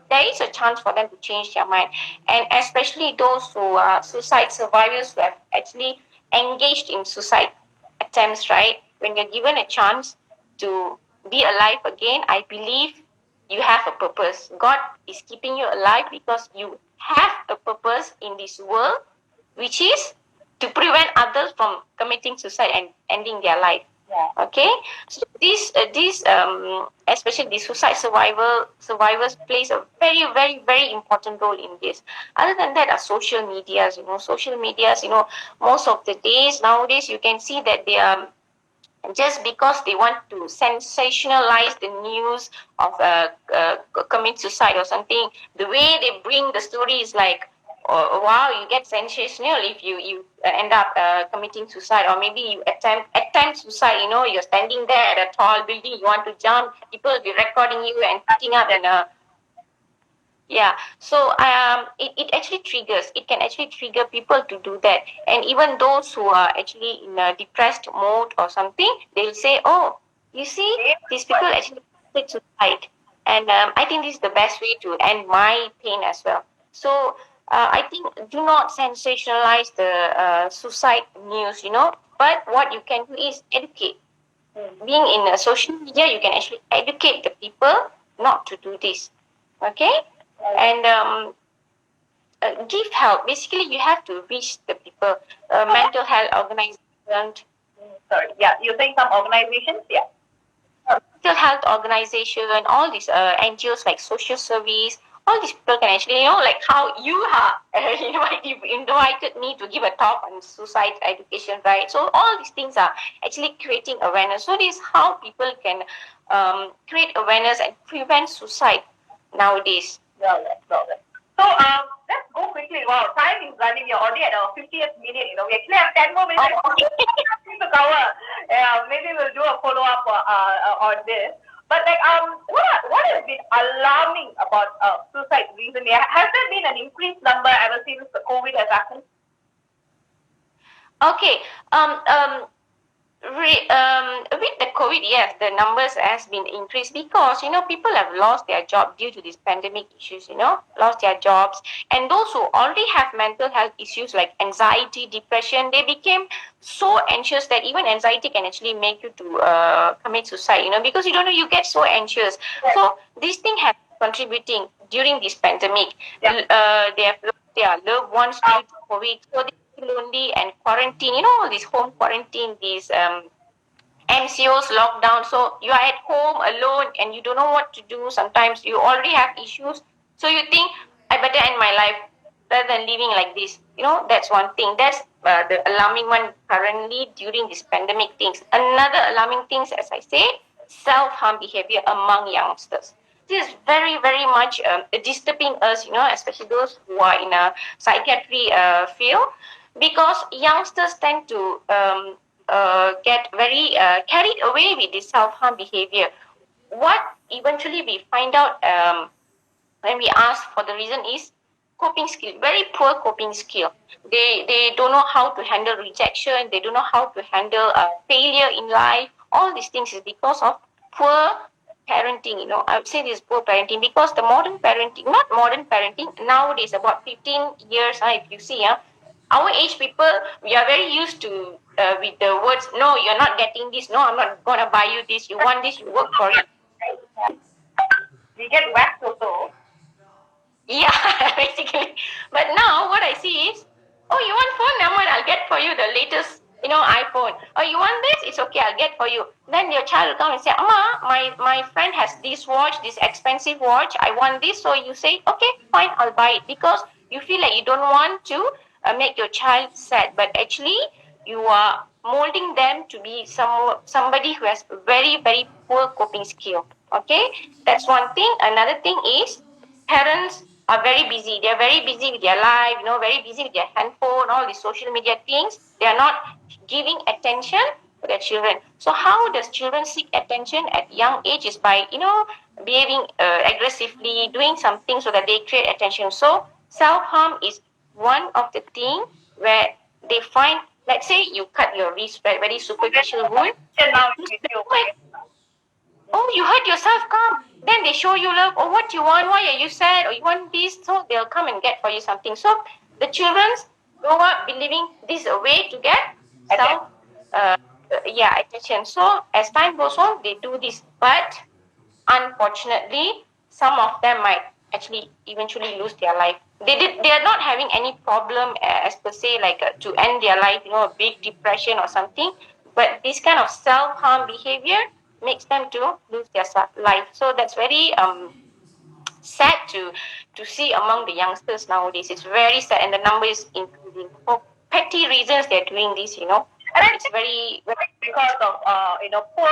there is a chance for them to change their mind. And especially those who are suicide survivors who have actually engaged in suicide attempts, right? When you're given a chance to be alive again, I believe you have a purpose. God is keeping you alive because you have a purpose in this world, which is to prevent others from committing suicide and ending their life. Yeah. Okay, so these especially the suicide survivors plays a very, very, very important role in this. Other than that, are social medias. Social medias. Most of the days nowadays, you can see that they are, just because they want to sensationalize the news of commit suicide or something. The way they bring the story is like wow, you get sensational if you end up committing suicide, or maybe you attempt suicide. You're standing there at a tall building, you want to jump, people will be recording you and putting up and yeah. So it actually triggers. It can actually trigger people to do that. And even those who are actually in a depressed mode or something, they'll say, "Oh, you see, these people actually take suicide." And I think this is the best way to end my pain as well. So I think do not sensationalize the suicide news. But what you can do is educate. Being in social media, you can actually educate the people not to do this. Okay, and give help. Basically, you have to reach the people. Mental health organizations, Sorry, yeah, you're saying some organizations, yeah. mental health organization, all these NGOs like social service, all these people can actually, like how you have invited me to give a talk on suicide education, right? So all these things are actually creating awareness. So this is how people can create awareness and prevent suicide nowadays. Well, so let's go quickly. Wow, time is running. You're already at our 50th minute. We actually have 10 more minutes to cover. Maybe we'll do a follow up on this. But like, what has been alarming about suicide recently? Has there been an increased number ever since the COVID has happened? Okay. With the COVID, yes, the numbers has been increased because people have lost their job due to this pandemic issues. Lost their jobs, and those who already have mental health issues like anxiety, depression, they became so anxious that even anxiety can actually make you to commit suicide. Because you get so anxious. So this thing has contributing during this pandemic. They have lost their loved ones due to COVID, so they lonely and quarantine, this home quarantine, these MCOs lockdown. So you are at home alone and you don't know what to do. Sometimes you already have issues. So you think, I better end my life rather than living like this. That's one thing. That's the alarming one currently during this pandemic things. Another alarming things, as I say, self-harm behavior among youngsters. This is very, very much disturbing us, especially those who are in a psychiatry field, because youngsters tend to get very carried away with this self-harm behavior. What eventually we find out when we ask for the reason is coping skill, very poor coping skill. They don't know how to handle rejection. They don't know how to handle failure in life. All these things is because of poor parenting. I would say this poor parenting because the modern parenting, not modern parenting, nowadays about 15 years, if you see, our age people, we are very used to with the words, no, you're not getting this, no, I'm not going to buy you this, you want this, you work for it. We get whacked also. Yeah, basically. But now what I see is, oh, you want phone? Never mind, I'll get for you the latest, iPhone. Oh, you want this? It's okay, I'll get for you. Then your child will come and say, Amma, my friend has this watch, this expensive watch. I want this. So you say, okay, fine, I'll buy it because you feel like you don't want to make your child sad. But actually, you are molding them to be somebody who has very, very poor coping skill. Okay, that's one thing. Another thing is parents are very busy. They are very busy with their life, very busy with their handphone, all these social media things. They are not giving attention to their children. So how does children seek attention at young ages? By, behaving aggressively, doing something so that they create attention. So self-harm is one of the things where they find, let's say you cut your wrist, very superficial wound. Now it's with you. Oh, you hurt yourself, come. Then they show you love. Oh, what you want? Why are you sad? Or you want this? So they'll come and get for you something. So the children grow up believing this is a way to get self, attention. So as time goes on, they do this. But unfortunately, some of them might actually eventually lose their life. They are not having any problem as per se, like to end their life, a big depression or something. But this kind of self-harm behavior makes them to lose their life. So that's very sad to see among the youngsters nowadays. It's very sad, and the number is increasing for petty reasons. They're doing this, And it's very, very because of poor,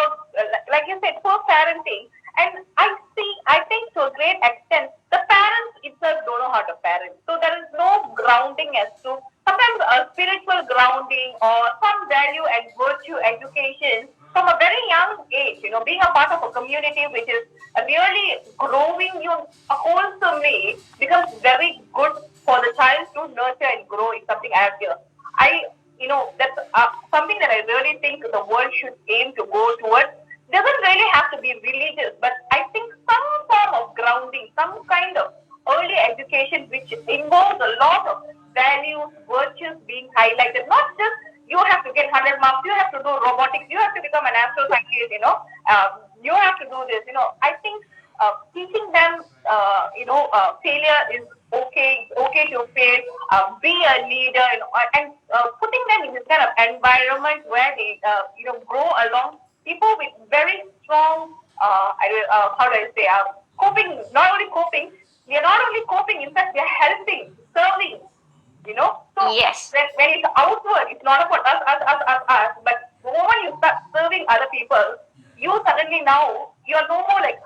like you said, poor parenting. And I think to a great extent, the parents itself don't know how to parent. So there is no grounding as to sometimes a spiritual grounding or some value and virtue education from a very young age. Being a part of a community which is really growing you a wholesome way becomes very good for the child to nurture and grow is something I have here. That's something that I really think the world should aim to go towards. Doesn't really have to be religious, but I think some form of grounding, some kind of early education which involves a lot of values, virtues being highlighted. Not just you have to get 100 marks, you have to do robotics, you have to become an astroscientist, you have to do this. I think teaching them, failure is okay. It's okay to fail. Be a leader, and putting them in this kind of environment where they, grow along people with very strong, how do I say, coping. Not only coping, we are not only coping. In fact, we are helping, serving. So Yes. when it's outward, it's not about us. But the moment you start serving other people, you suddenly now you are no more like,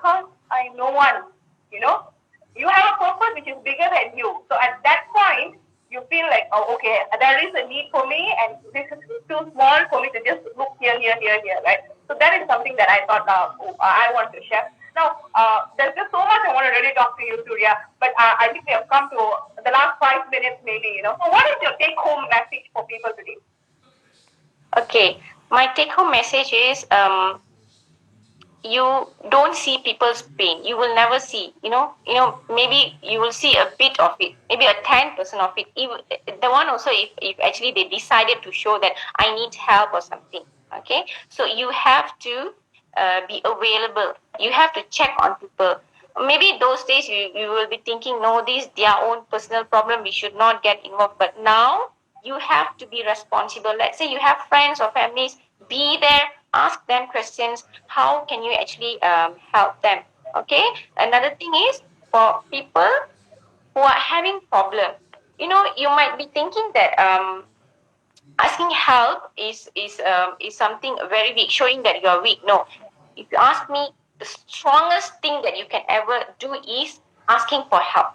I'm no one. You know, you have a purpose which is bigger than you. So at that point, you feel like, oh, okay, there is a need for me, and this is too small for me to just look here, right? So that is something that I thought I want to share. Now, there's just so much I want to really talk to you, Surya, but I think we have come to the last 5 minutes, maybe. So, what is your take-home message for people today? Okay. My take home message is you don't see people's pain. You will never see, maybe you will see a bit of it, maybe a 10% of it. Even the one also, if actually they decided to show that I need help or something. Okay. So you have to be available. You have to check on people. Maybe those days you will be thinking, no, this is their own personal problem. We should not get involved. But now you have to be responsible. Let's say you have friends or families, be there, ask them questions. How can you actually help them? Okay. Another thing is for people who are having problem. You might be thinking that asking help is something very weak, showing that you are weak. No, if you ask me, the strongest thing that you can ever do is asking for help.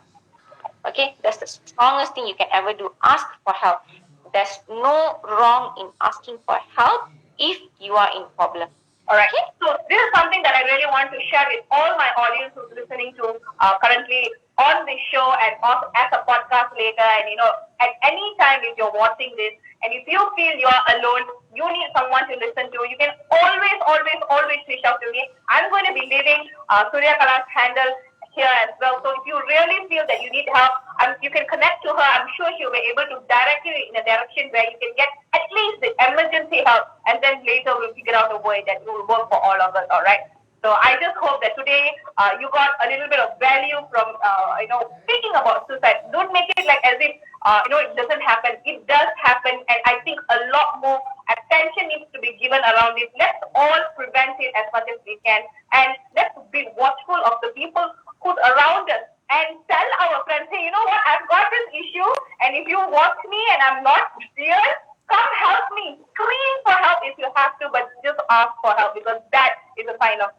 Okay, that's the strongest thing you can ever do. Ask for help. There's no wrong in asking for help if you are in problem. All right. So this is something that I really want to share with all my audience who's listening to currently on this show and also as a podcast later. And at any time if you're watching this, and if you feel you are alone, you need someone to listen to. You can always reach out to me. I'm going to be leaving Suriya Kala's handle here as well. So if you really feel that you need help, you can connect to her. I'm sure she'll be able to direct you in a direction where you can get at least the emergency help, and then later we'll figure out a way that will work for all of us. All right. So I just hope that today you got a little bit of value from speaking about suicide. Don't make it like as if it doesn't happen. It does happen, and I think a lot more attention needs to be given around it. Let's all prevent it as much as we can, and let's be watchful of the people who's around us, and tell our friends, hey, you know what? I've got this issue, and if you watch me and I'm not here, come help me. Scream for help if you have to, but just ask for help, because that is a sign of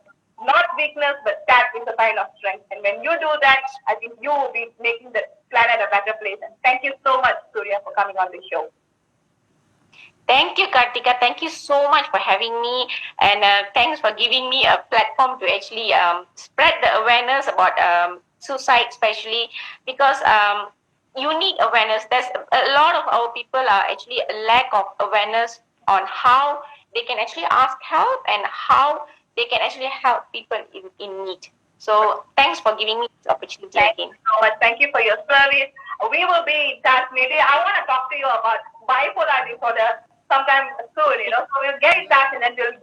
not weakness, but that is a sign of strength. And when you do that, I think you will be making the planet a better place. And thank you so much, Surya, for coming on the show. Thank you, Kartika. Thank you so much for having me, and thanks for giving me a platform to actually spread the awareness about suicide, especially because you need awareness. There's a lot of our people are actually a lack of awareness on how they can actually ask help and how they can actually help people in need. So thanks for giving me this opportunity Thank again. you so much. Thank you for your service. We will be in touch. Maybe I want to talk to you about bipolar disorder sometime soon, So we'll get in touch, and then we'll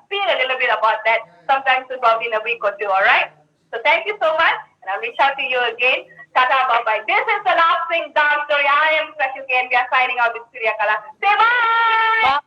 feel a little bit about that sometime soon, probably in a week or two, all right? So thank you so much, and I'll reach out to you again. Tata, bye-bye. This is the last thing done story. I am Special K, and we are signing out with Suriya Kala. Say bye! Bye.